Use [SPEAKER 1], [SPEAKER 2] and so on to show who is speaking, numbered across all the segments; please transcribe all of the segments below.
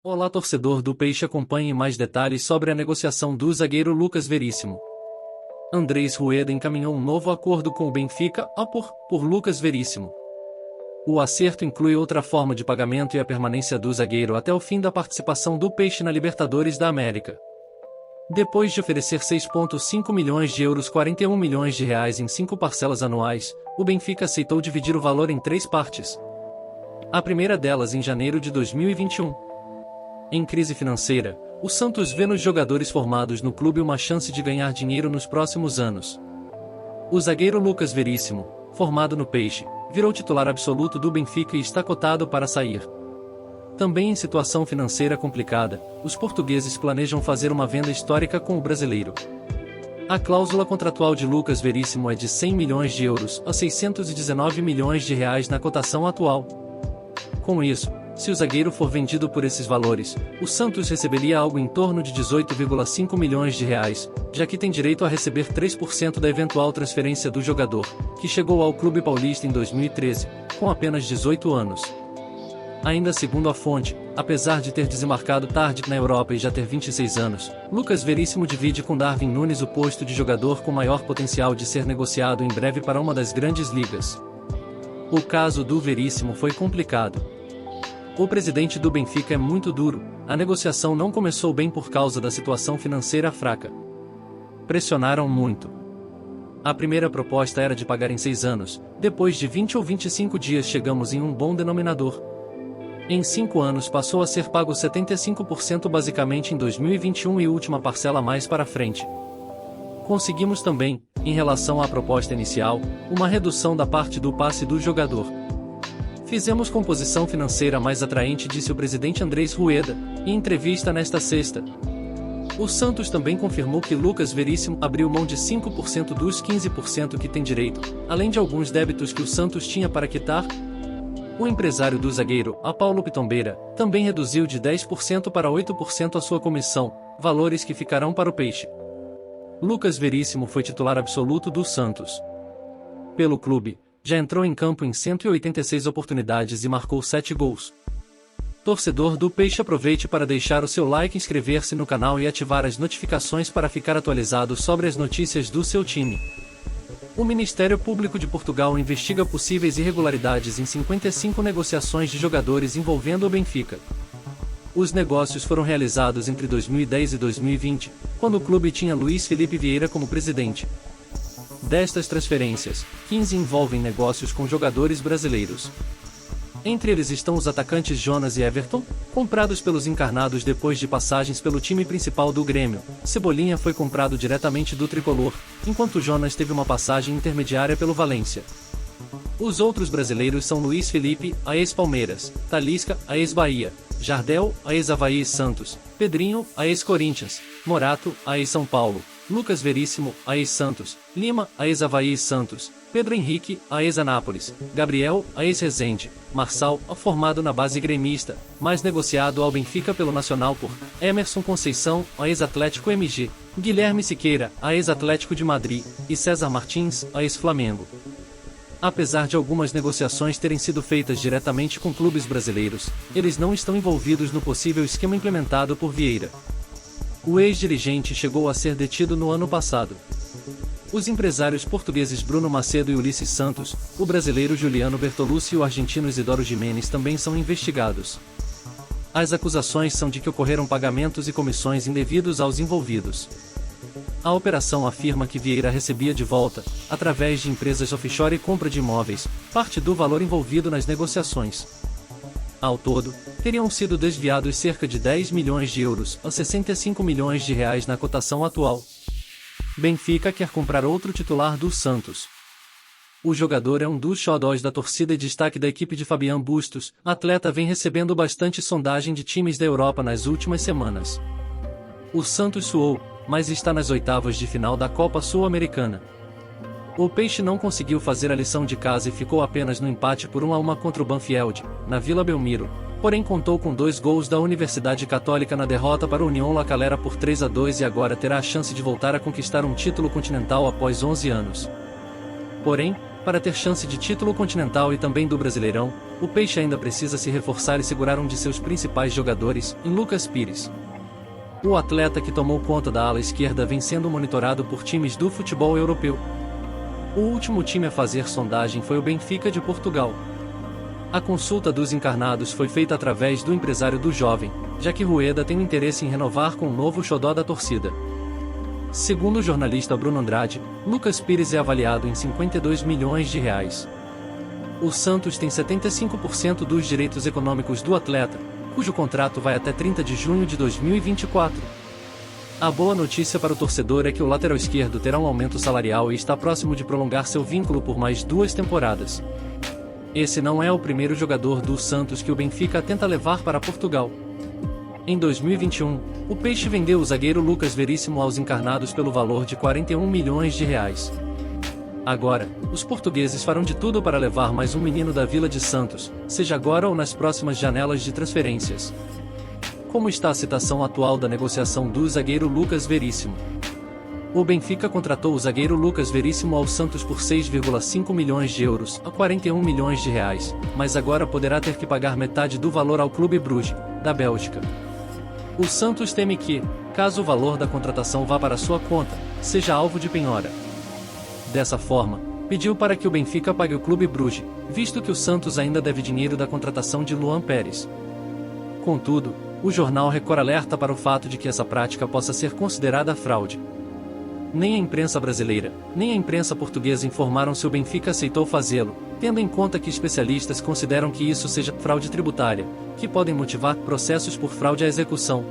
[SPEAKER 1] Olá, torcedor do Peixe, acompanhe mais detalhes sobre a negociação do zagueiro Lucas Veríssimo. Andrés Rueda encaminhou um novo acordo com o Benfica por Lucas Veríssimo. O acerto inclui outra forma de pagamento e a permanência do zagueiro até o fim da participação do Peixe na Libertadores da América. Depois de oferecer 6,5 milhões de euros, 41 milhões de reais em 5 parcelas anuais, o Benfica aceitou dividir o valor em 3 partes. A primeira delas em janeiro de 2021. Em crise financeira, o Santos vê nos jogadores formados no clube uma chance de ganhar dinheiro nos próximos anos. O zagueiro Lucas Veríssimo, formado no Peixe, virou titular absoluto do Benfica e está cotado para sair. Também em situação financeira complicada, os portugueses planejam fazer uma venda histórica com o brasileiro. A cláusula contratual de Lucas Veríssimo é de 100 milhões de euros a 619 milhões de reais na cotação atual. Com isso, se o zagueiro for vendido por esses valores, o Santos receberia algo em torno de 18,5 milhões de reais, já que tem direito a receber 3% da eventual transferência do jogador, que chegou ao clube paulista em 2013, com apenas 18 anos. Ainda segundo a fonte, apesar de ter desembarcado tarde na Europa e já ter 26 anos, Lucas Veríssimo divide com Darwin Núñez o posto de jogador com maior potencial de ser negociado em breve para uma das grandes ligas. O caso do Veríssimo foi complicado. O presidente do Benfica é muito duro, a negociação não começou bem por causa da situação financeira fraca. Pressionaram muito. A primeira proposta era de pagar em 6 anos, depois de 20 ou 25 dias chegamos em um bom denominador. Em 5 anos passou a ser pago 75% basicamente em 2021 e última parcela mais para frente. Conseguimos também, em relação à proposta inicial, uma redução da parte do passe do jogador. Fizemos composição financeira mais atraente, disse o presidente Andrés Rueda, em entrevista nesta sexta. O Santos também confirmou que Lucas Veríssimo abriu mão de 5% dos 15% que tem direito, além de alguns débitos que o Santos tinha para quitar. O empresário do zagueiro, Paulo Pitombeira, também reduziu de 10% para 8% a sua comissão, valores que ficarão para o Peixe. Lucas Veríssimo foi titular absoluto do Santos. Pelo clube, já entrou em campo em 186 oportunidades e marcou 7 gols. Torcedor do Peixe, aproveite para deixar o seu like, inscrever-se no canal e ativar as notificações para ficar atualizado sobre as notícias do seu time. O Ministério Público de Portugal investiga possíveis irregularidades em 55 negociações de jogadores envolvendo o Benfica. Os negócios foram realizados entre 2010 e 2020, quando o clube tinha Luís Felipe Vieira como presidente. Destas transferências, 15 envolvem negócios com jogadores brasileiros. Entre eles estão os atacantes Jonas e Everton, comprados pelos encarnados depois de passagens pelo time principal do Grêmio. Cebolinha foi comprado diretamente do tricolor, enquanto Jonas teve uma passagem intermediária pelo Valência. Os outros brasileiros são Luís Felipe, a ex-Palmeiras, Talisca, a ex-Bahia, Jardel, a ex-Avaí e Santos, Pedrinho, a ex-Corinthians, Morato, a ex-São Paulo, Lucas Veríssimo, a ex-Santos, Lima, a ex-Avaí e Santos, Pedro Henrique, a ex-Anápolis, Gabriel, a ex-Resende, Marçal, formado na base gremista, mas negociado ao Benfica pelo Nacional por Emerson Conceição, a ex-Atlético MG, Guilherme Siqueira, a ex-Atlético de Madrid, e César Martins, a ex-Flamengo. Apesar de algumas negociações terem sido feitas diretamente com clubes brasileiros, eles não estão envolvidos no possível esquema implementado por Vieira. O ex-dirigente chegou a ser detido no ano passado. Os empresários portugueses Bruno Macedo e Ulisses Santos, o brasileiro Juliano Bertolucci e o argentino Isidoro Gimenez também são investigados. As acusações são de que ocorreram pagamentos e comissões indevidos aos envolvidos. A operação afirma que Vieira recebia de volta, através de empresas offshore e compra de imóveis, parte do valor envolvido nas negociações. Ao todo, teriam sido desviados cerca de 10 milhões de euros a 65 milhões de reais na cotação atual. Benfica quer comprar outro titular do Santos. O jogador é um dos xodós da torcida e destaque da equipe de Fabian Bustos. O atleta vem recebendo bastante sondagem de times da Europa nas últimas semanas. O Santos suou, mas está nas oitavas de final da Copa Sul-Americana. O Peixe não conseguiu fazer a lição de casa e ficou apenas no empate por 1-1 contra o Banfield, na Vila Belmiro, porém contou com 2 gols da Universidade Católica na derrota para o União La Calera por 3-2 e agora terá a chance de voltar a conquistar um título continental após 11 anos. Porém, Para ter chance de título continental e também do Brasileirão, o Peixe ainda precisa se reforçar e segurar um de seus principais jogadores, em Lucas Pires. O atleta que tomou conta da ala esquerda vem sendo monitorado por times do futebol europeu. O último time a fazer sondagem foi o Benfica de Portugal. A consulta dos encarnados foi feita através do empresário do jovem, já que Rueda tem um interesse em renovar com o novo xodó da torcida. Segundo o jornalista Bruno Andrade, Lucas Pires é avaliado em 52 milhões de reais. O Santos tem 75% dos direitos econômicos do atleta, cujo contrato vai até 30 de junho de 2024. A boa notícia para o torcedor é que o lateral esquerdo terá um aumento salarial e está próximo de prolongar seu vínculo por mais 2 temporadas. Esse não é o primeiro jogador do Santos que o Benfica tenta levar para Portugal. Em 2021, o Peixe vendeu o zagueiro Lucas Veríssimo aos encarnados pelo valor de 41 milhões de reais. Agora, os portugueses farão de tudo para levar mais um menino da Vila de Santos, seja agora ou nas próximas janelas de transferências. Como está a situação atual da negociação do zagueiro Lucas Veríssimo? O Benfica contratou o zagueiro Lucas Veríssimo ao Santos por 6,5 milhões de euros, a 41 milhões de reais, mas agora poderá ter que pagar metade do valor ao Clube Bruges, da Bélgica. O Santos teme que, caso o valor da contratação vá para sua conta, seja alvo de penhora. Dessa forma, pediu para que o Benfica pague o Clube Bruges, visto que o Santos ainda deve dinheiro da contratação de Luan Pérez. Contudo, o jornal Record alerta para o fato de que essa prática possa ser considerada fraude. Nem a imprensa brasileira, nem a imprensa portuguesa informaram se o Benfica aceitou fazê-lo, tendo em conta que especialistas consideram que isso seja fraude tributária, que podem motivar processos por fraude à execução.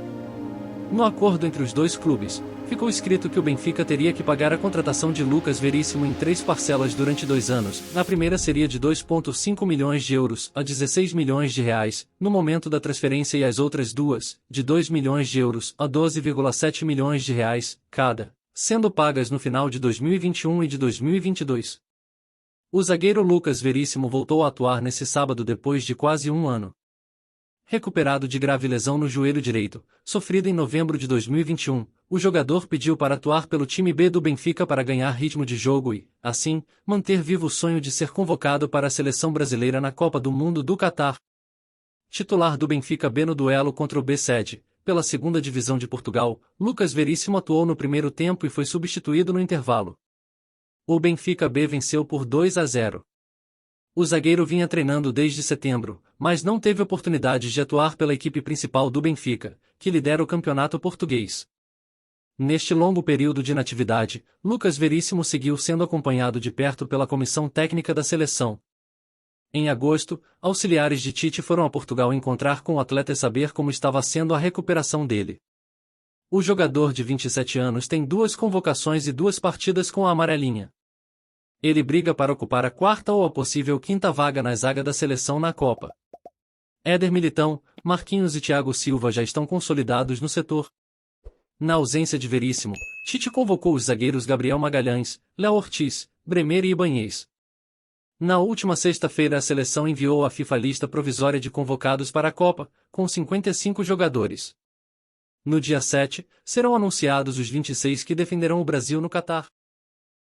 [SPEAKER 1] No acordo entre os dois clubes, ficou escrito que o Benfica teria que pagar a contratação de Lucas Veríssimo em 3 parcelas durante 2 anos. Na primeira seria de 2,5 milhões de euros a 16 milhões de reais, no momento da transferência, e as outras duas, de 2 milhões de euros a 12,7 milhões de reais, cada, sendo pagas no final de 2021 e de 2022. O zagueiro Lucas Veríssimo voltou a atuar nesse sábado depois de quase um ano. Recuperado de grave lesão no joelho direito, sofrida em novembro de 2021, o jogador pediu para atuar pelo time B do Benfica para ganhar ritmo de jogo e, assim, manter vivo o sonho de ser convocado para a seleção brasileira na Copa do Mundo do Catar. Titular do Benfica B no duelo contra o B-Sede, pela 2ª Divisão de Portugal, Lucas Veríssimo atuou no primeiro tempo e foi substituído no intervalo. O Benfica B venceu por 2-0. O zagueiro vinha treinando desde setembro, mas não teve oportunidades de atuar pela equipe principal do Benfica, que lidera o campeonato português. Neste longo período de inatividade, Lucas Veríssimo seguiu sendo acompanhado de perto pela comissão técnica da seleção. Em agosto, auxiliares de Tite foram a Portugal encontrar com o atleta e saber como estava sendo a recuperação dele. O jogador de 27 anos tem 2 convocações e 2 partidas com a amarelinha. Ele briga para ocupar a 4ª ou a possível 5ª vaga na zaga da seleção na Copa. Éder Militão, Marquinhos e Thiago Silva já estão consolidados no setor. Na ausência de Veríssimo, Tite convocou os zagueiros Gabriel Magalhães, Léo Ortiz, Bremer e Ibanhez. Na última sexta-feira a seleção enviou à FIFA a lista provisória de convocados para a Copa, com 55 jogadores. No dia 7, serão anunciados os 26 que defenderão o Brasil no Catar.